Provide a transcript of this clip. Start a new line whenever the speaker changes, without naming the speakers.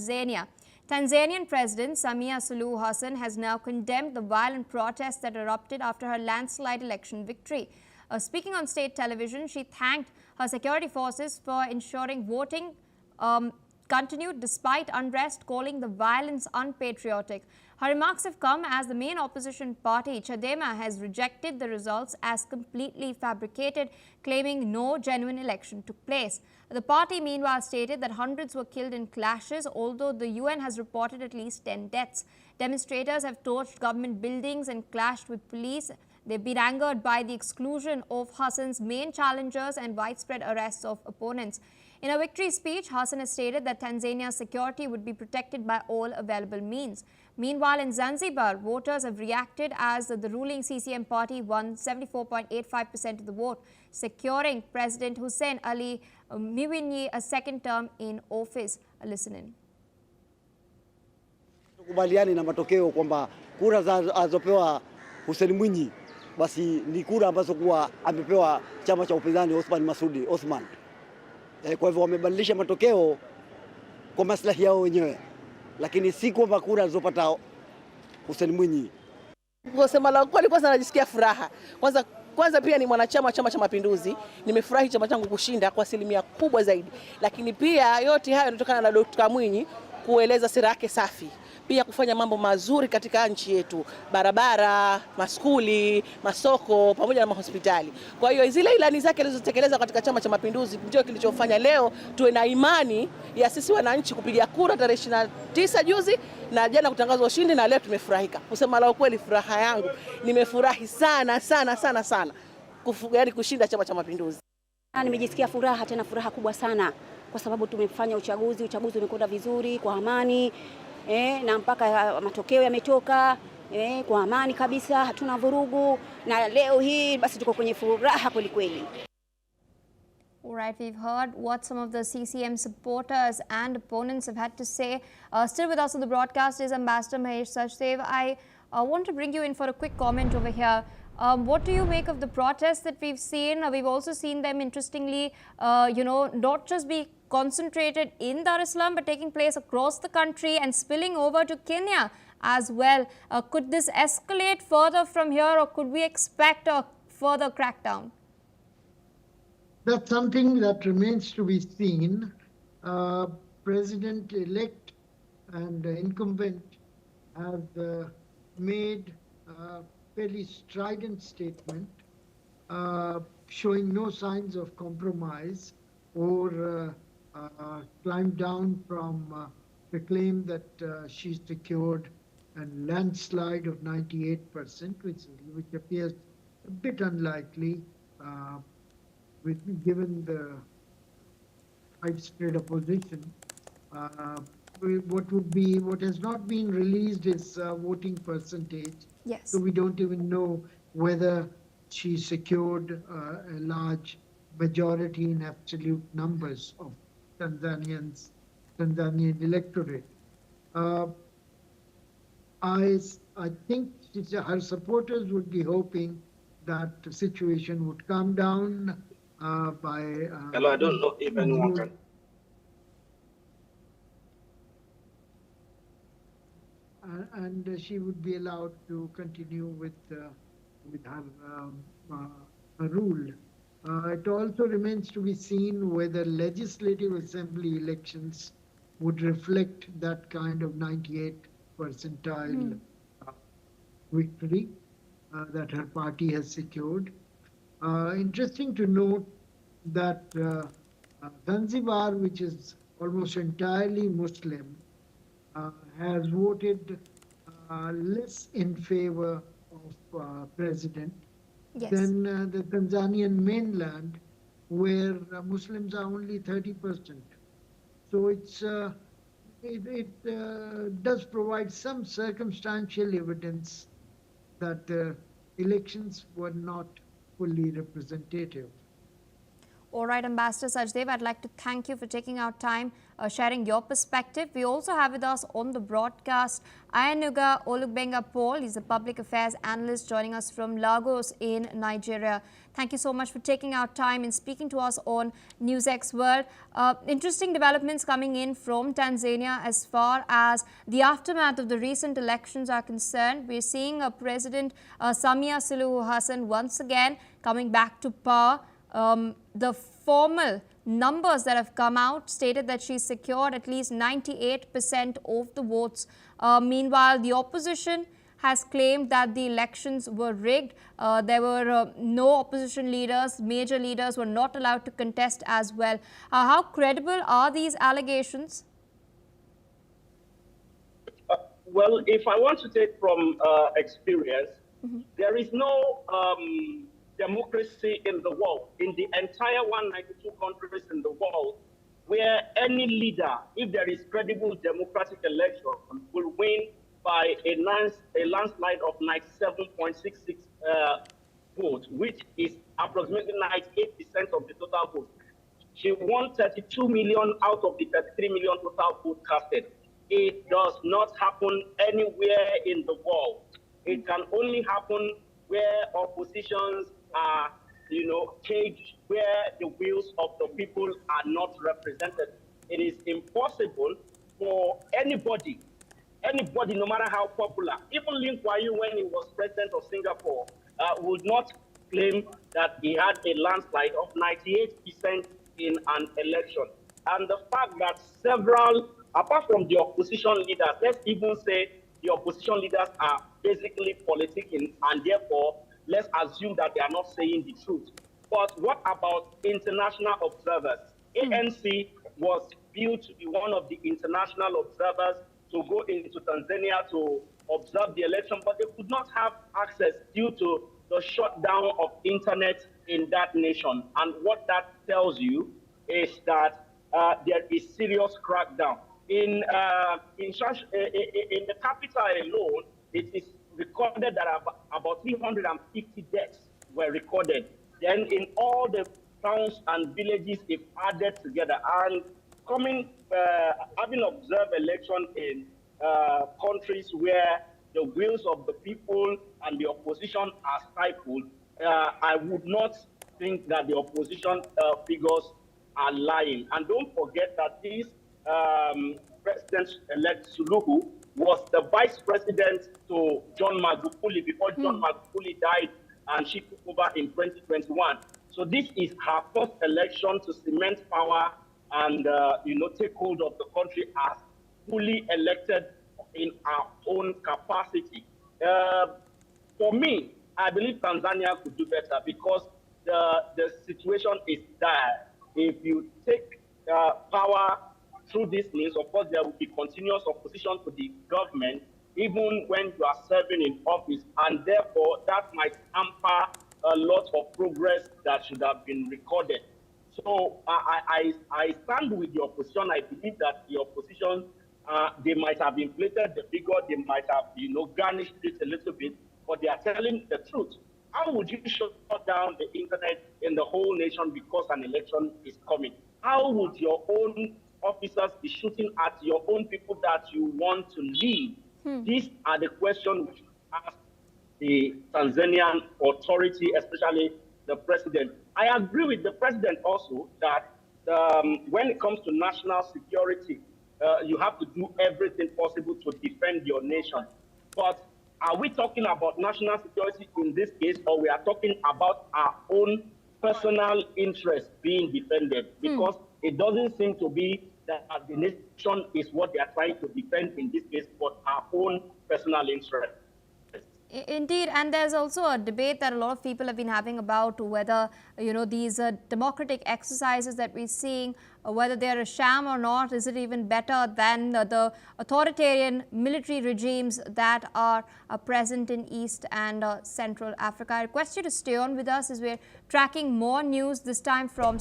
Tanzania. Tanzanian President Samia Suluhu Hassan has now condemned the violent protests that erupted after her landslide election victory. Speaking on state television, she thanked her security forces for ensuring voting continued despite unrest, calling the violence unpatriotic. Her remarks have come as the main opposition party, Chadema, has rejected the results as completely fabricated, claiming no genuine election took place. The party, meanwhile, stated that hundreds were killed in clashes, although the UN has reported at least 10 deaths. Demonstrators have torched government buildings and clashed with police. They've been angered by the exclusion of Hassan's main challengers and widespread arrests of opponents. In a victory speech, Hassan has stated that Tanzania's security would be protected by all available means. Meanwhile, in Zanzibar, voters have reacted as the ruling CCM party won 74.85% of the vote, securing President Hussein Ali Mwinyi a second term in office. Listen in.
Tukubaliani na matokeo kwamba kura azopewa Hussein Mwinyi basi ni kura ambazo kuwa amepewa chama cha upinzani Osman Masudi Osman. Kwa hivyo wamebadilisha matokeo kwa maslahi yao wenyewe, lakini si kwamba kura alizopata Hussein Mwinyi.
Kusema la kweli, kwanza najisikia furaha. Kwanza pia ni mwanachama wa Chama cha Mapinduzi, nimefurahi chama changu kushinda kwa asilimia kubwa zaidi. Lakini pia yote hayo yanatokana na Dr. Mwinyi kueleza sera yake safi, pia kufanya mambo mazuri katika nchi yetu, barabara, maskuli, masoko pamoja na mahospitali. Kwa hiyo zile ilani zake alizotekeleza katika Chama cha Mapinduzi ndio kilichofanya leo tuwe na imani ya sisi wananchi kupiga kura tarehe 29 juzi na jana kutangazwa ushindi, na leo tumefurahika. Kusema la ukweli, furaha yangu, nimefurahi sana sana sana sana yaani kushinda Chama cha Mapinduzi.
Nimejisikia furaha, tena furaha kubwa sana, kwa sababu tumefanya uchaguzi umekwenda vizuri kwa amani, na mpaka matokeo yametoka kwa amani kabisa, hatuna vurugu, na leo hii basi tuko kwenye furaha kweli kweli.
All right, we've heard what some of the CCM supporters and opponents have had to say. Still with us on the broadcast is Ambassador Mahesh Sachdev. I want to bring you in for a quick comment over here. What do you make of the protests that we've seen? We've also seen them, interestingly, not just be concentrated in Dar es Salaam, but taking place across the country and spilling over to Kenya as well. Could this escalate further from here, or could we expect a further crackdown?
That's something that remains to be seen. President-elect and incumbent have made a fairly strident statement showing no signs of compromise or climbed down from the claim that she secured a landslide of 98%, which appears a bit unlikely given the widespread opposition. What has not been released is voting percentage.
Yes.
So we don't even know whether she secured a large majority in absolute numbers of Tanzanian electorate. I think her supporters would be hoping that the situation would calm down by.
Hello, I don't know if anyone can.
And she would be allowed to continue with her rule. It also remains to be seen whether legislative assembly elections would reflect that kind of 98th percentile victory that her party has secured. Interesting to note that Zanzibar, which is almost entirely Muslim, has voted less in favor of president than the Tanzanian mainland, where Muslims are only 30%. So it does provide some circumstantial evidence that the elections were not fully representative.
All right, Ambassador Sajdev, I'd like to thank you for taking out time, sharing your perspective. We also have with us on the broadcast Ayanuga Olugbenga Paul. He's a public affairs analyst joining us from Lagos in Nigeria. Thank you so much for taking out time and speaking to us on NewsX World. Interesting developments coming in from Tanzania as far as the aftermath of the recent elections are concerned. We're seeing President Samia Suluhu Hassan once again coming back to power. The formal numbers that have come out stated that she secured at least 98% of the votes. Meanwhile, the opposition has claimed that the elections were rigged. There were no opposition leaders, major leaders were not allowed to contest as well. How credible are these allegations?
Well, if I want to take from experience, there is no democracy in the world, in the entire 192 countries in the world, where any leader, if there is credible democratic election, will win by a landslide of 97.66 votes, which is approximately 98% of the total vote. She won 32 million out of the 33 million total vote casted. It does not happen anywhere in the world. It can only happen where oppositions are, caged, where the wills of the people are not represented. It is impossible for anybody, no matter how popular, even Lin Kuan Yew, when he was president of Singapore, would not claim that he had a landslide of 98% in an election. And the fact that several, apart from the opposition leaders, let's even say the opposition leaders are basically politicking, and therefore, let's assume that they are not saying the truth. But what about international observers? ANC was viewed to be one of the international observers to go into Tanzania to observe the election, but they could not have access due to the shutdown of internet in that nation. And what that tells you is that there is serious crackdown. In the capital alone, it is recorded that about 350 deaths were recorded. Then in all the towns and villages, if added together, and having observed election in countries where the wills of the people and the opposition are stifled, I would not think that the opposition figures are lying. And don't forget that this President-elect Suluhu was the vice president to John Magufuli before John Magufuli died, and she took over in 2021. So this is her first election to cement power and take hold of the country as fully elected in our own capacity. For me, I believe Tanzania could do better because the situation is dire. If you take power through this means, of course, there will be continuous opposition to the government, even when you are serving in office, and therefore that might hamper a lot of progress that should have been recorded. So I stand with the opposition. I believe that the opposition, they might have inflated the figure, they might have, garnished it a little bit, but they are telling the truth. How would you shut down the internet in the whole nation because an election is coming? How would your own officers be shooting at your own people that you want to lead? These are the questions which ask the Tanzanian authority, especially the president. I agree with the president also that when it comes to national security, you have to do everything possible to defend your nation. But are we talking about national security in this case, or we are talking about our own personal interests being defended? Because it doesn't seem to be that the nation is what they are trying to defend in this case, but our own personal interests.
Indeed, and there's also a debate that a lot of people have been having about whether, these democratic exercises that we're seeing, whether they're a sham or not. Is it even better than the authoritarian military regimes that are present in East and Central Africa? I request you to stay on with us as we're tracking more news, this time from